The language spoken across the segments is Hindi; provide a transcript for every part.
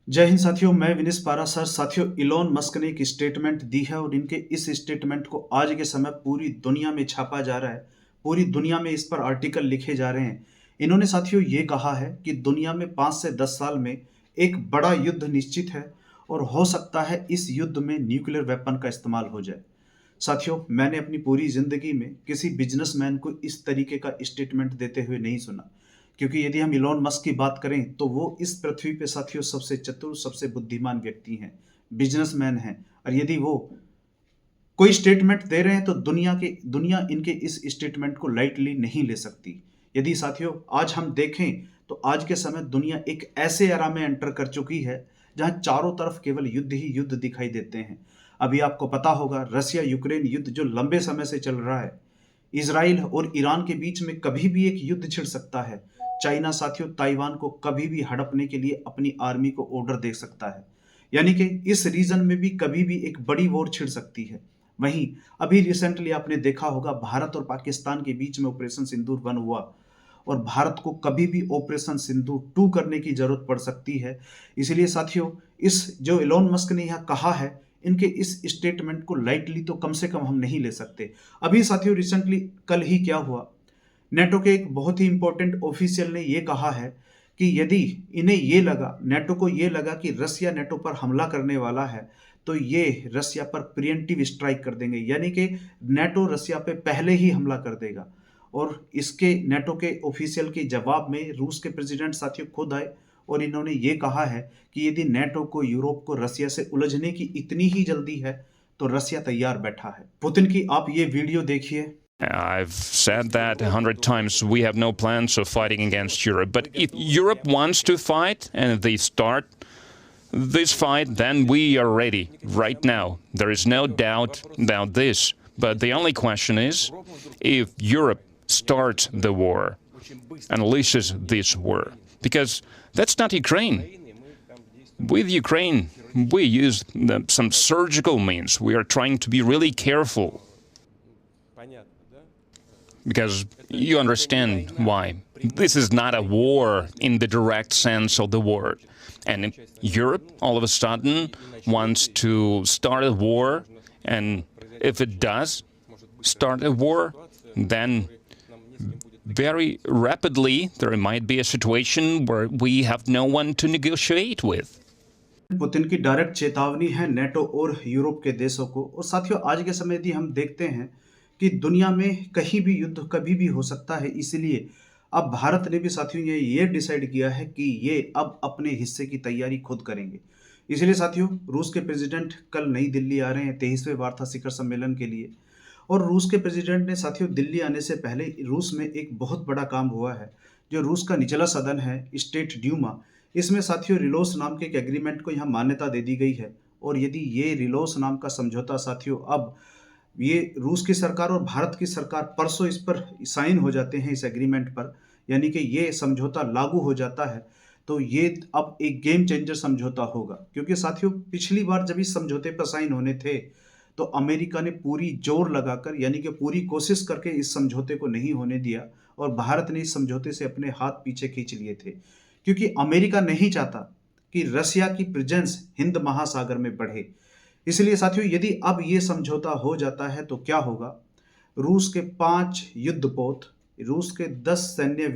जय हिंद साथियों, मैं विनेश पारासर। साथियों, इलोन मस्क ने एक स्टेटमेंट दी है और इनके इस स्टेटमेंट को आज के समय पूरी दुनिया में छापा जा रहा है। पूरी दुनिया में इस पर आर्टिकल लिखे जा रहे हैं। इन्होंने साथियों ये कहा है कि दुनिया में 5 से 10 साल में एक बड़ा युद्ध निश्चित है और हो सकता है इस युद्ध में न्यूक्लियर वेपन का इस्तेमाल हो जाए। साथियों, मैंने अपनी पूरी ज़िंदगी में किसी बिजनेसमैन को इस तरीके का स्टेटमेंट देते हुए नहीं सुना, क्योंकि यदि हम इलॉन मस्क की बात करें तो वो इस पृथ्वी पे साथियों सबसे चतुर, सबसे बुद्धिमान व्यक्ति हैं, बिजनेसमैन हैं। और यदि वो कोई स्टेटमेंट दे रहे हैं तो दुनिया इनके इस स्टेटमेंट को लाइटली नहीं ले सकती। यदि साथियों आज हम देखें तो आज के समय दुनिया एक ऐसे एरा में एंटर कर चुकी है जहां चारों तरफ केवल युद्ध ही युद्ध दिखाई देते हैं। अभी आपको पता होगा, रसिया यूक्रेन युद्ध जो लंबे समय से चल रहा है, इसराइल और ईरान के बीच में कभी भी एक युद्ध छिड़ सकता है। चाइना साथियों ताइवान को कभी भी हड़पने के लिए अपनी आर्मी को ऑर्डर दे सकता है। यानी कि इस रीजन में भी कभी भी एक बड़ी वॉर छिड़ सकती है। वहीं अभी रिसेंटली आपने देखा होगा, भारत और पाकिस्तान के बीच में ऑपरेशन सिंदूर 1 हुआ और भारत को कभी भी ऑपरेशन सिंदूर 2 करने की जरूरत पड़ सकती है। इसलिए साथियों, इस जो इलोन मस्क ने यहाँ कहा है, इनके इस स्टेटमेंट को लाइटली तो कम से कम हम नहीं ले सकते। अभी साथियों रिसेंटली कल ही क्या हुआ, नेटो के एक बहुत ही इंपॉर्टेंट ऑफिशियल ने ये कहा है कि यदि इन्हें ये लगा, नेटो को ये लगा कि रसिया नेटो पर हमला करने वाला है, तो ये रसिया पर प्रिएंटिव स्ट्राइक कर देंगे। यानी कि नेटो रसिया पे पहले ही हमला कर देगा। और इसके नेटो के ऑफिशियल के जवाब में रूस के प्रेसिडेंट साथियों खुद आए और इन्होंने ये कहा है कि यदि नेटो को, यूरोप को रसिया से उलझने की इतनी ही जल्दी है तो रसिया तैयार बैठा है। पुतिन की आप ये वीडियो देखिए। I've said that 100 times. We have no plans of fighting against Europe. But if Europe wants to fight and if they start this fight, then we are ready right now. There is no doubt about this. But the only question is if Europe starts the war, unleashes this war. Because that's not Ukraine. With Ukraine, we use some surgical means. We are trying to be really careful. Because you understand why. This is not a war in the direct sense of the word. And Europe, all of a sudden, wants to start a war. And if it does start a war, then very rapidly there might be a situation where we have no one to negotiate with. Putin की डायरेक्ट चेतावनी है नेटो और यूरोप के देशों को। और साथियों आज के समय यदि हम देखते हैं कि दुनिया में कहीं भी युद्ध कभी भी हो सकता है, इसलिए अब भारत ने भी साथियों ये डिसाइड किया है कि ये अब अपने हिस्से की तैयारी खुद करेंगे। इसलिए साथियों रूस के प्रेसिडेंट कल नई दिल्ली आ रहे हैं 23वें वार्ता शिखर सम्मेलन के लिए। और रूस के प्रेसिडेंट ने साथियों दिल्ली आने से पहले रूस में एक बहुत बड़ा काम हुआ है। जो रूस का निचला सदन है, स्टेट ड्यूमा, इसमें साथियों रिलोस नाम के एक एग्रीमेंट को यहाँ मान्यता दे दी गई है। और यदि ये रिलोस नाम का समझौता साथियों अब ये रूस की सरकार और भारत की सरकार परसों इस पर साइन हो जाते हैं इस एग्रीमेंट पर, यानी कि ये समझौता लागू हो जाता है, तो ये अब एक गेम चेंजर समझौता होगा। क्योंकि साथियों पिछली बार जब इस समझौते पर साइन होने थे तो अमेरिका ने पूरी जोर लगाकर, यानी कि पूरी कोशिश करके इस समझौते को नहीं होने दिया और भारत ने इस समझौते से अपने हाथ पीछे खींच लिए थे। क्योंकि अमेरिका नहीं चाहता कि रसिया की प्रेजेंस हिंद महासागर में बढ़े। इसलिए साथियों यदि अब ये समझौता हो जाता है तो क्या होगा, रूस के 5 युद्धपोत, रूस के 10 सैन्य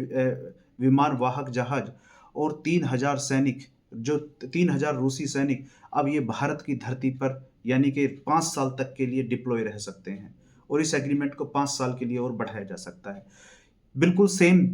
विमान वाहक जहाज और 3000 सैनिक, जो 3000 रूसी सैनिक अब ये भारत की धरती पर यानी कि 5 साल तक के लिए डिप्लॉय रह सकते हैं। और इस एग्रीमेंट को 5 साल के लिए और बढ़ाया जा सकता है। बिल्कुल सेम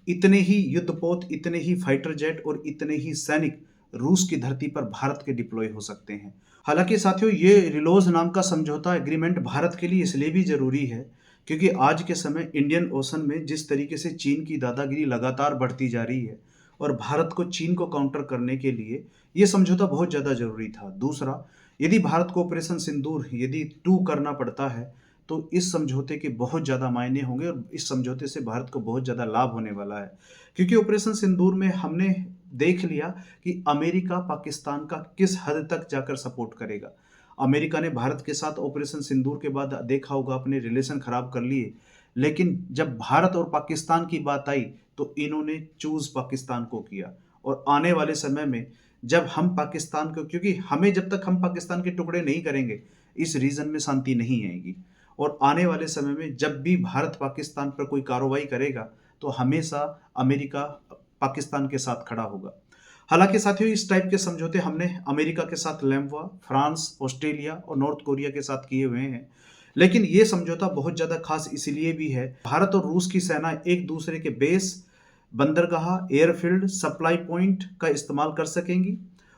इतने ही युद्धपोत, इतने ही फाइटर जेट और इतने ही सैनिक रूस की धरती पर भारत के डिप्लॉय हो सकते हैं। हालांकि साथियों ये रिलोज नाम का समझौता एग्रीमेंट भारत के लिए इसलिए भी जरूरी है क्योंकि आज के समय इंडियन ओशन में जिस तरीके से चीन की दादागिरी लगातार बढ़ती जा रही है और भारत को चीन को काउंटर करने के लिए ये समझौता बहुत ज़्यादा जरूरी था। दूसरा, यदि भारत को ऑपरेशन सिंदूर यदि 2 करना पड़ता है तो इस समझौते के बहुत ज़्यादा मायने होंगे और इस समझौते से भारत को बहुत ज़्यादा लाभ होने वाला है। क्योंकि ऑपरेशन सिंदूर में हमने देख लिया कि अमेरिका पाकिस्तान का किस हद तक जाकर सपोर्ट करेगा। अमेरिका ने भारत के साथ ऑपरेशन सिंदूर के बाद देखा होगा अपने रिलेशन खराब कर लिए, लेकिन जब भारत और पाकिस्तान की बात आई तो इन्होंने चूज पाकिस्तान को किया। और आने वाले समय में जब हम पाकिस्तान को, क्योंकि हमें जब तक हम पाकिस्तान के टुकड़े नहीं करेंगे इस रीजन में शांति नहीं आएगी। और आने वाले समय में जब भी भारत पाकिस्तान पर कोई कार्रवाई करेगा तो हमेशा अमेरिका पाकिस्तान के साथ खड़ा होगा। हालांकि साथियों, इस टाइप के समझौते हमने अमेरिका के साथ लेम्वा, फ्रांस, ऑस्ट्रेलिया और नॉर्थ कोरिया के साथ किए हुए हैं। लेकिन ये समझौता बहुत ज़्यादा खास इसलिए भी है, भारत और रूस की सेना एक दूसरे के बेस, बंदरगाह, एयरफील्ड, सप्लाई पॉइंट का इस्तेमाल कर सकेंगी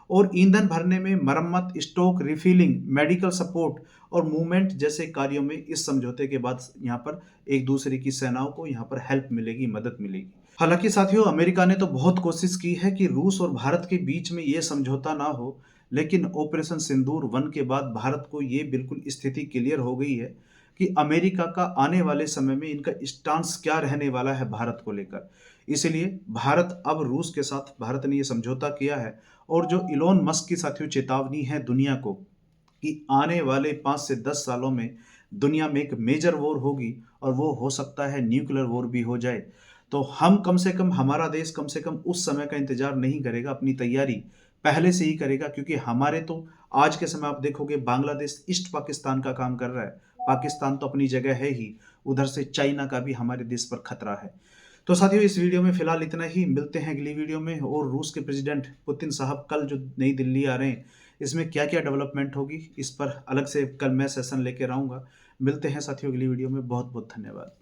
और ईंधन भरने में मरम्मत, स्टॉक रिफिलिंग, मेडिकल सपोर्ट और मूवमेंट जैसे कार्यों में इस समझौते के बाद यहाँ पर एक दूसरे की सेनाओं को यहाँ पर हेल्प मिलेगी, मदद मिलेगी। हालांकि साथियों, अमेरिका ने तो बहुत कोशिश की है कि रूस और भारत के बीच में ये समझौता ना हो, लेकिन ऑपरेशन सिंदूर 1 के बाद भारत को ये बिल्कुल स्थिति क्लियर हो गई है कि अमेरिका का आने वाले समय में इनका स्टांस क्या रहने वाला है भारत को लेकर। इसलिए भारत अब रूस के साथ, भारत ने ये समझौता किया है। और जो इलोन मस्क की साथियों चेतावनी है दुनिया को कि आने वाले 5 से 10 सालों में दुनिया में एक मेजर वॉर होगी और वो हो सकता है न्यूक्लियर वॉर भी हो जाए, तो हम कम से कम, हमारा देश कम से कम उस समय का इंतजार नहीं करेगा, अपनी तैयारी पहले से ही करेगा। क्योंकि हमारे तो आज के समय आप देखोगे बांग्लादेश ईस्ट पाकिस्तान का काम कर रहा है, पाकिस्तान तो अपनी जगह है ही, उधर से चाइना का भी हमारे देश पर खतरा है। तो साथियों, इस वीडियो में फिलहाल इतना ही, मिलते हैं अगली वीडियो में। और रूस के प्रेसिडेंट पुतिन साहब कल जो नई दिल्ली आ रहे हैं, इसमें क्या क्या डेवलपमेंट होगी इस पर अलग से कल मैं सेशन लेकर आऊँगा। मिलते हैं साथियों अगली वीडियो में। बहुत बहुत धन्यवाद।